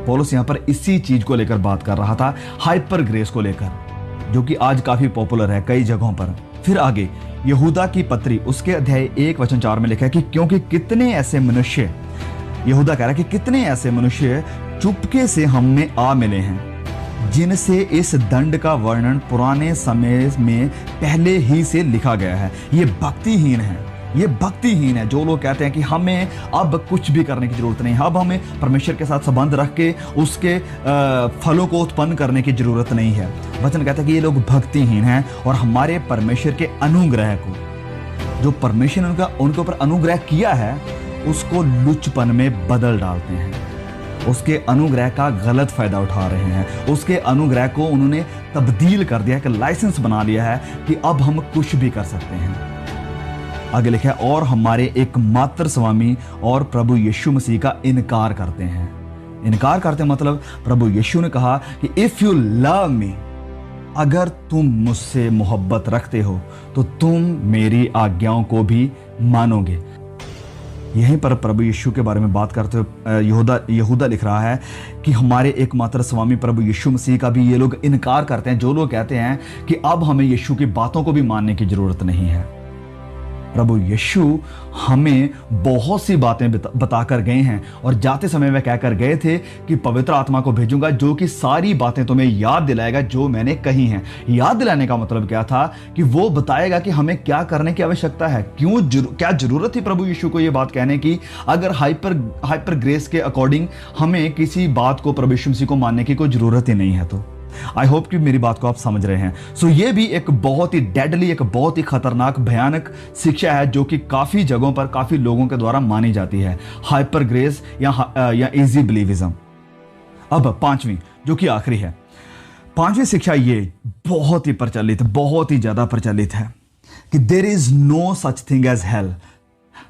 पौलुस यहाँ पर इसी चीज को लेकर बात कर रहा था, हाइपर ग्रेस को लेकर, जो कि आज काफी पॉपुलर है कई जगहों पर। फिर आगे यहूदा की पत्री उसके अध्याय 1 वचन 4 में लिखा है कि क्योंकि कितने ऐसे मनुष्य, यहूदा कह रहा है कि कितने ऐसे मनुष्य चुपके से हम में आ मिले हैं, जिनसे इस दंड का वर्णन पुराने समय में पहले ही से लिखा गया है। ये भक्तिहीन है, ये भक्तिहीन है। जो लोग कहते हैं कि हमें अब कुछ भी करने की जरूरत नहीं, अब हमें परमेश्वर के साथ संबंध रख के उसके फलों को उत्पन्न करने की जरूरत नहीं है। वचन कहता है कि ये लोग भक्तिहीन हैं और हमारे परमेश्वर के अनुग्रह को, जो परमेश्वर ने उनके ऊपर अनुग्रह किया है, उसको लुचपन में बदल डालते हैं। उसके अनुग्रह का गलत फायदा उठा रहे हैं। उसके अनुग्रह को उन्होंने तब्दील कर दिया, कि लाइसेंस बना लिया है कि अब हम कुछ भी कर सकते हैं। आगे लिखा है, और हमारे एकमात्र स्वामी और प्रभु यीशु मसीह का इनकार करते हैं। इनकार करते मतलब प्रभु यीशु ने कहा कि इफ यू लव मी, अगर तुम मुझसे मोहब्बत रखते हो तो तुम मेरी आज्ञाओं को भी मानोगे। यहीं पर प्रभु यीशु के बारे में बात करते हुए यहूदा लिख रहा है कि हमारे एकमात्र स्वामी प्रभु यीशु मसीह का भी ये लोग इनकार करते हैं। जो लोग कहते हैं कि अब हमें यीशु की बातों को भी मानने की जरूरत नहीं है। प्रभु यीशु हमें बहुत सी बातें बताकर गए हैं, और जाते समय वे कहकर गए थे कि पवित्र आत्मा को भेजूंगा, जो कि सारी बातें तुम्हें याद दिलाएगा जो मैंने कही हैं। याद दिलाने का मतलब क्या था? कि वो बताएगा कि हमें क्या करने की आवश्यकता है। क्या जरूरत थी प्रभु यीशु को ये बात कहने की? अगर हाइपर ग्रेस के अकॉर्डिंग हमें किसी बात को प्रभु यीशु मसीह को मानने की कोई जरूरत ही नहीं है, तो आई होप कि मेरी बात को आप समझ रहे हैं। सो ये भी एक बहुत ही डेडली, एक बहुत ही खतरनाक, भयानक शिक्षा है जो कि काफ़ी जगहों पर काफ़ी लोगों के द्वारा मानी जाती है, हाइपर ग्रेस या इजी बिलीविज्म। अब पांचवी, जो कि आखिरी है, पांचवी शिक्षा ये बहुत ही प्रचलित, बहुत ही ज़्यादा प्रचलित है कि there is no such thing as hell.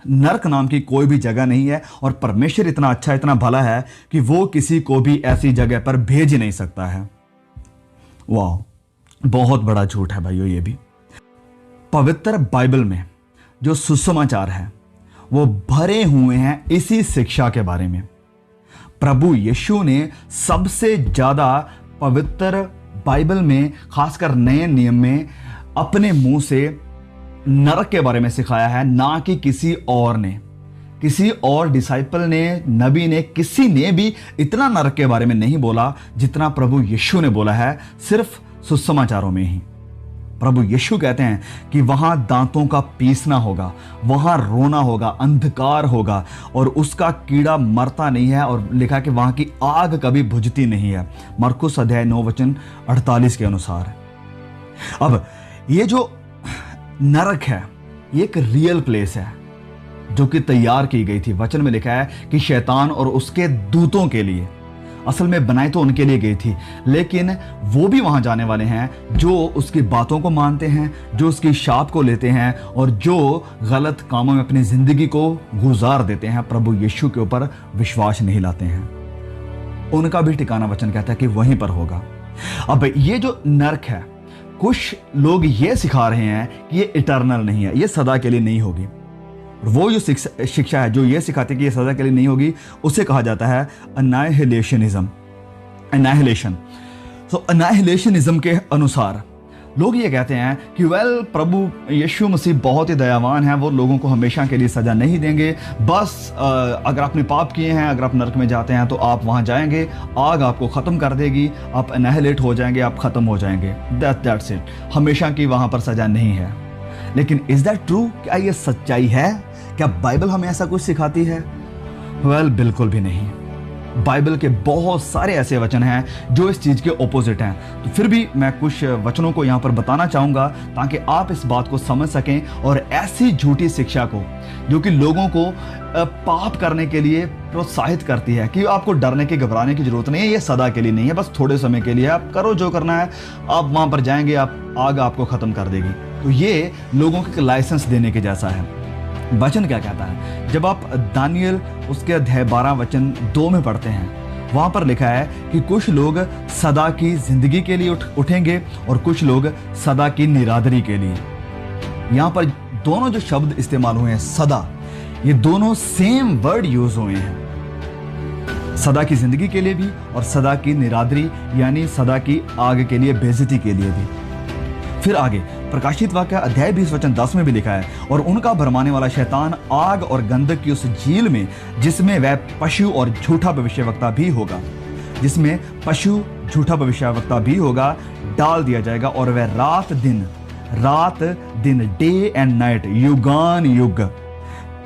नरक नाम की कोई भी जगह नहीं है और परमेश्वर इतना अच्छा, इतना भला है कि वो किसी को भी ऐसी जगह पर भेज ही नहीं सकता है। वाह, बहुत बड़ा झूठ है भाइयों ये भी। पवित्र बाइबल में जो सुसमाचार है वो भरे हुए हैं इसी शिक्षा के बारे में। प्रभु यीशु ने सबसे ज्यादा पवित्र बाइबल में, खासकर नए नियम में, अपने मुंह से नरक के बारे में सिखाया है, ना कि किसी और ने, किसी और डिसाइपल ने, नबी ने, किसी ने भी इतना नरक के बारे में नहीं बोला जितना प्रभु यीशु ने बोला है, सिर्फ सुसमाचारों में ही। प्रभु यीशु कहते हैं कि वहां दांतों का पीसना होगा, वहां रोना होगा, अंधकार होगा और उसका कीड़ा मरता नहीं है, और लिखा कि वहां की आग कभी बुझती नहीं है, मरकुस अध्याय 9 वचन 48 के अनुसार। अब ये जो नरक है ये एक रियल प्लेस है जो कि तैयार की गई थी। वचन में लिखा है कि शैतान और उसके दूतों के लिए, असल में बनाई तो उनके लिए गई थी, लेकिन वो भी वहां जाने वाले हैं जो उसकी बातों को मानते हैं, जो उसकी शाप को लेते हैं और जो गलत कामों में अपनी जिंदगी को गुजार देते हैं, प्रभु यीशु के ऊपर विश्वास नहीं लाते हैं। उनका भी ठिकाना वचन कहता है कि वहीं पर होगा। अब ये जो नरक है, कुछ लोग ये सिखा रहे हैं कि ये इटर्नल नहीं है, ये सदा के लिए नहीं होगी। वो जो शिक्षा है जो ये सिखाती है कि ये सदा के लिए नहीं होगी, उसे कहा जाता है अनाइहिलेशनिज्म, एनाइहिलेशन। सो अनाइहिलेशनिज्म के अनुसार लोग ये कहते हैं कि प्रभु यीशु मसीह बहुत ही दयावान है, वो लोगों को हमेशा के लिए सजा नहीं देंगे, बस अगर आपने पाप किए हैं, अगर आप नरक में जाते हैं तो आप वहाँ जाएंगे, आग आपको ख़त्म कर देगी, आप एनाहिलेट हो जाएंगे, आप ख़त्म हो जाएंगे, दैट्स इट, हमेशा की वहाँ पर सजा नहीं है। लेकिन इज दैट ट्रू? क्या ये सच्चाई है? क्या बाइबल हमें ऐसा कुछ सिखाती है? बिल्कुल भी नहीं। बाइबल के बहुत सारे ऐसे वचन हैं जो इस चीज़ के ओपोजिट हैं। तो फिर भी मैं कुछ वचनों को यहाँ पर बताना चाहूँगा ताकि आप इस बात को समझ सकें और ऐसी झूठी शिक्षा को जो कि लोगों को पाप करने के लिए प्रोत्साहित करती है कि आपको डरने की, घबराने की जरूरत नहीं है, ये सदा के लिए नहीं है, बस थोड़े समय के लिए, आप करो जो करना है, आप वहाँ पर जाएंगे, आप आग आपको ख़त्म कर देगी। तो ये लोगों को लाइसेंस देने के जैसा है। वचन क्या कहता है? जब आप दानियल उसके अध्याय 12 वचन 2 में पढ़ते हैं, वहां पर लिखा है कि कुछ लोग सदा की जिंदगी के लिए उठेंगे और कुछ लोग सदा की निरादरी के लिए। यहां पर दोनों जो शब्द इस्तेमाल हुए हैं, सदा, ये दोनों सेम वर्ड यूज हुए हैं, सदा की जिंदगी के लिए भी और सदा की निरादरी यानी सदा की आग के लिए, बेइज्जती के लिए भी। फिर आगे प्रकाशित वाक्य अध्याय 20 वचन 10 में भी लिखा है, और उनका भरमाने वाला शैतान आग और गंधक की उस झील में, जिसमें वह पशु और झूठा भविष्यवक्ता भी होगा, जिसमें पशु झूठा भविष्यवक्ता भी होगा, डाल दिया जाएगा, और वह रात दिन डे एंड नाइट, युगान युग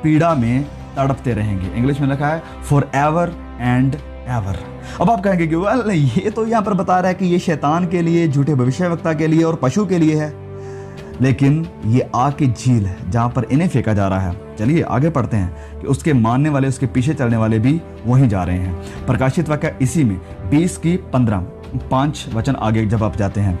पीड़ा में तड़पते रहेंगे। इंग्लिश में लिखा है फॉर एवर एंड एवर। अब आप कहेंगे कि ये तो यहाँ पर बता रहा है कि ये शैतान के लिए, झूठे भविष्यवक्ता के लिए और पशु के लिए है, लेकिन ये आग की झील है जहाँ पर इन्हें फेंका जा रहा है। चलिए आगे पढ़ते हैं कि उसके मानने वाले, उसके पीछे चलने वाले भी वहीं जा रहे हैं। प्रकाशित वाक्य इसी में 20 की 5 वचन आगे जब आप जाते हैं,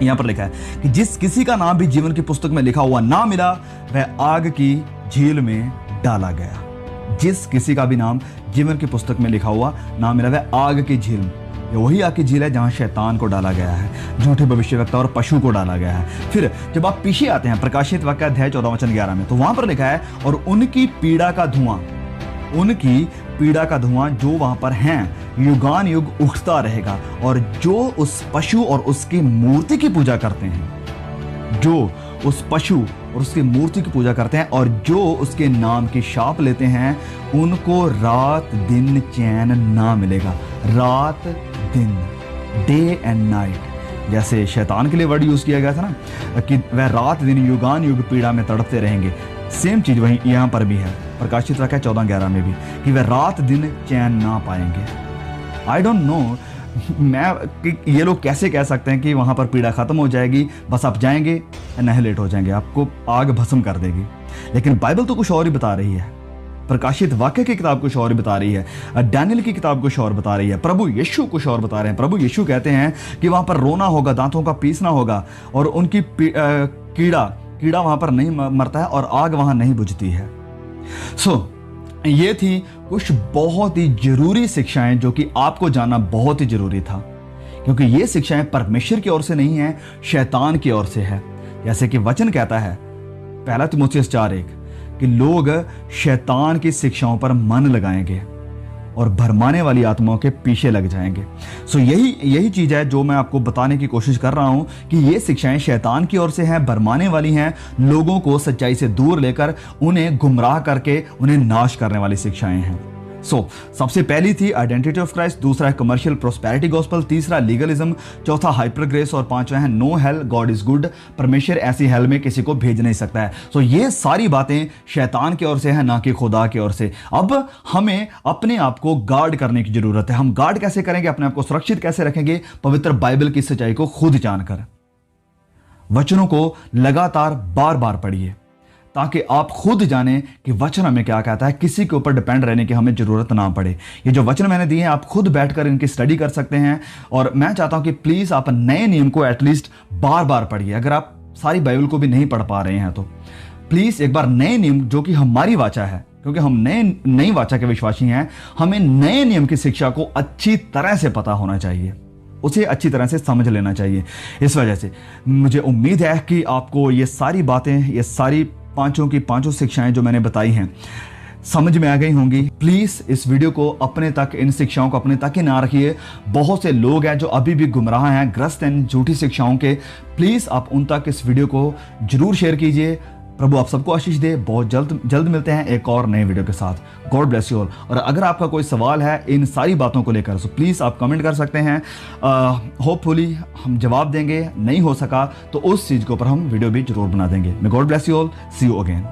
यहाँ पर लिखा है कि जिस किसी का नाम भी जीवन की पुस्तक में लिखा हुआ ना मिला, वह आग की झील में डाला गया। जिस किसी का भी नाम जीवन की पुस्तक में लिखा हुआ ना मिला, वह आग की झील में, ये वही आग की झील है जहां शैतान को डाला गया है, झूठे भविष्यवक्ता और पशु को डाला गया है। फिर जब आप पीछे आते हैं प्रकाशित वाक्य अध्याय 14 वचन 11 में, तो वहां पर लिखा है और उनकी पीड़ा का धुआं जो वहां पर हैं युगान युग उठता रहेगा, और जो उस पशु और उसकी मूर्ति की पूजा करते हैं, जो उस पशु और उसकी मूर्ति की पूजा करते हैं और जो उसके नाम की शाप लेते हैं, उनको रात दिन चैन ना मिलेगा। रात दिन, डे एंड नाइट, जैसे शैतान के लिए वर्ड यूज किया गया था ना कि वह रात दिन युगान युग पीड़ा में तड़पते रहेंगे, सेम चीज वहीं यहाँ पर भी है प्रकाशित वाक्य 14:11 में भी, कि वह रात दिन चैन ना पाएंगे। आई डोंट नो ये लोग कैसे कह सकते हैं कि वहाँ पर पीड़ा ख़त्म हो जाएगी, बस आप जाएंगे, एनाहिलेट हो जाएंगे, आपको आग भस्म कर देगी। लेकिन बाइबल तो कुछ और ही बता रही है। प्रकाशित वाक्य की किताब कुछ और ही बता रही है, डैनियल की किताब कुछ और बता रही है, प्रभु यीशु कुछ और बता रहे हैं। प्रभु यीशु कहते हैं कि वहाँ पर रोना होगा, दांतों का पीसना होगा, और उनकी कीड़ा वहाँ पर नहीं मरता है और आग वहाँ नहीं बुझती है। ये थी कुछ बहुत ही जरूरी शिक्षाएं जो कि आपको जानना बहुत ही जरूरी था, क्योंकि ये शिक्षाएं परमेश्वर की ओर से नहीं है, शैतान की ओर से है। जैसे कि वचन कहता है 1 तीमुथियुस 4:1 कि लोग शैतान की शिक्षाओं पर मन लगाएंगे और भरमाने वाली आत्माओं के पीछे लग जाएंगे। यही चीज है जो मैं आपको बताने की कोशिश कर रहा हूं कि ये शिक्षाएं शैतान की ओर से हैं, भरमाने वाली हैं, लोगों को सच्चाई से दूर लेकर उन्हें गुमराह करके उन्हें नाश करने वाली शिक्षाएं हैं। सबसे पहली थी आइडेंटिटी ऑफ क्राइस्ट, दूसरा है कमर्शियल प्रोस्पेरिटी गॉस्पल, तीसरा लीगलिज्म, चौथा हाइपर ग्रेस और पांचवा है no hell, God is good, परमेश्वर ऐसी हेल में किसी को भेज नहीं सकता है। ये सारी बातें शैतान की ओर से है, ना कि खुदा की ओर से। अब हमें अपने आप को गार्ड करने की जरूरत है। हम गार्ड कैसे करेंगे, अपने आप को सुरक्षित कैसे रखेंगे? पवित्र बाइबल की सच्चाई को खुद जानकर, वचनों को लगातार बार बार पढ़िए ताकि आप खुद जानें कि वचन हमें क्या कहता है। किसी के ऊपर डिपेंड रहने की हमें जरूरत ना पड़े। ये जो वचन मैंने दिए हैं आप खुद बैठकर इनकी स्टडी कर सकते हैं। और मैं चाहता हूं कि प्लीज आप नए नियम को एटलीस्ट बार बार पढ़िए। अगर आप सारी बाइबल को भी नहीं पढ़ पा रहे हैं तो प्लीज एक बार नए नियम, जो कि हमारी वाचा है, क्योंकि हम नई वाचा के विश्वासी हैं, हमें नए नियम की शिक्षा को अच्छी तरह से पता होना चाहिए, उसे अच्छी तरह से समझ लेना चाहिए। इस वजह से मुझे उम्मीद है कि आपको ये सारी बातें, ये सारी पांचों की पांचों शिक्षाएं जो मैंने बताई हैं समझ में आ गई होंगी। प्लीज इस वीडियो को अपने तक, इन शिक्षाओं को अपने तक ही ना रखिए। बहुत से लोग हैं जो अभी भी गुमराह हैं, ग्रस्त हैं झूठी शिक्षाओं के। प्लीज आप उन तक इस वीडियो को जरूर शेयर कीजिए। प्रभु आप सबको आशीष दे। बहुत जल्द मिलते हैं एक और नए वीडियो के साथ। God bless you all. और अगर आपका कोई सवाल है इन सारी बातों को लेकर, सो प्लीज़ आप कमेंट कर सकते हैं। होपफुली हम जवाब देंगे। नहीं हो सका तो उस चीज़ के ऊपर हम वीडियो भी जरूर बना देंगे। मैं God bless you all. See you again.